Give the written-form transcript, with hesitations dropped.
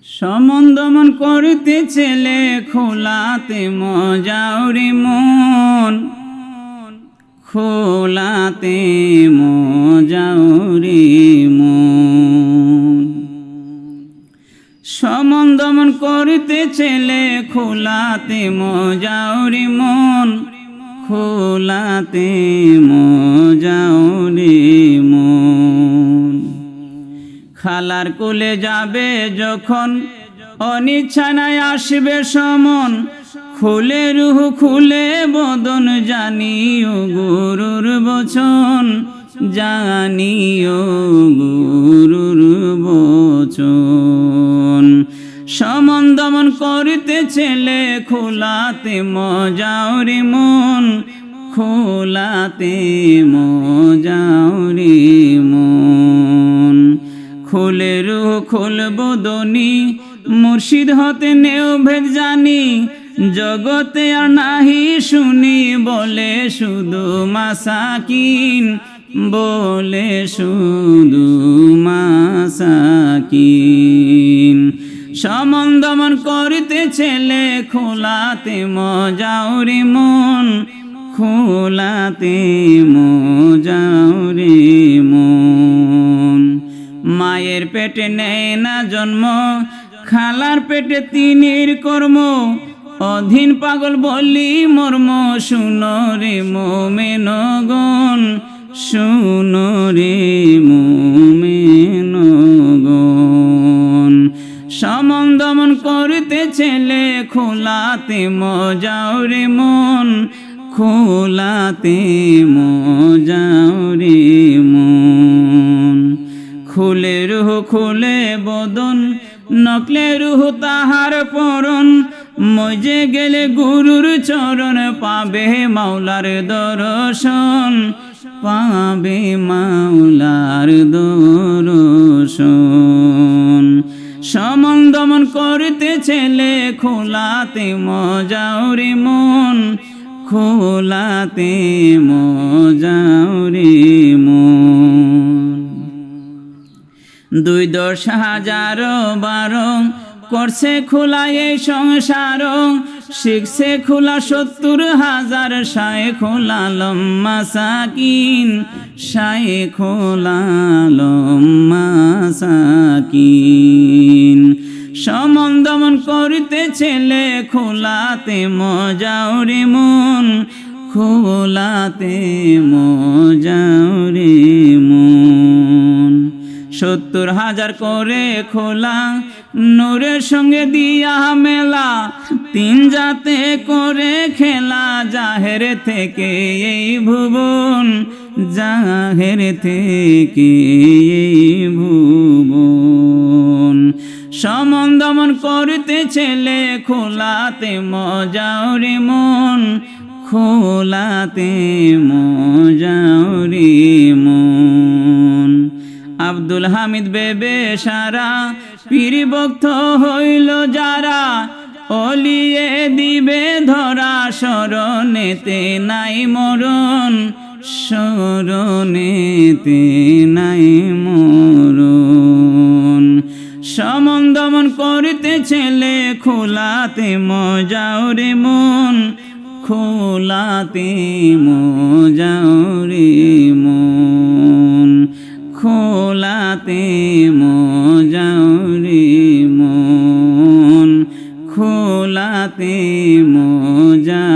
সমন করতে ছেলে খোলাতে মজাউরি মন, খোলাতে মজাউরি মন। সমন করতে ছেলে খোলাতে মজাউরি মন, খোলাতে মজাউরি মন। খালার কোলে যাবে যখন অনিচ্ছানায় আসবে সমন, খুলে রুহ খুলে বদন জানিও গুরুর বচন, জানিও গুরুর বচন। সমন করতে ছেলে খোলাতে মজাউরি মন, খোলাতে মজাউরি মন। খুলে রুহ খুল বদনি মুর্শিদ হতে নেও ভেদ জানি, জগতে আর নাহি শুনি বলে শুধু মাসাকিন, বলে শুধু মাসাকিন। সমন করতে ছেলে খোলাতে মজাউরি মন, খোলাতে মজাউরি মন। মায়ের পেটে নেয় না জন্ম, খালার পেটে তিনির কর্ম, অধীন পাগল বলি মর্ম, শুনো রে মোমেনগণ, শুনো রে মোমেনগণ। সমন করতে ছেলে খোলাতে মজাউরি মন, খোলাতে মজাউরি মন। খুলে রুহ খুলে বদন নকলে রুহ তাহার পরন, মজে গেলে গুরুর চরণ পাবে মাওলার দর্শন, পাবে মাওলার দর্শন। সমন করতে ছেলে খোলাতে মজাউরি মন, খোলাতে মজাউরি মন। 2-10,000 করছে খোলা এই সংসার, শিখছে খোলা 70,000 শায়েখুল আলম মাসাকিন, শায়েখুল আলম মাসাকিন। সমন করতে ছেলে খোলাতে মজাউরি মন, খোলাতে মজাউরি মন। 70,000 করে খোলা নূরের সঙ্গে দিয়া মেলা, 3 জাতে করে খেলা, জাহের থেকে এই ভুবন, জাহের থেকে এই ভুবন। সমন করতে ছেলে খোলাতে মজাউরি মন, খোলাতে মজাউরি মন। আব্দুল হামিদ বেবে সারা পীর ভক্ত হইল যারা, অলিয়ে দিবে ধরা, শরণেতে নাই মরণ, শরণেতে নাই মরণ। সমন করতে ছেলে খোলাতে মজাউরি মন, খোলাতে মজাউরি মন, খোলাতে মজাউরি মন, খোলাতে মজা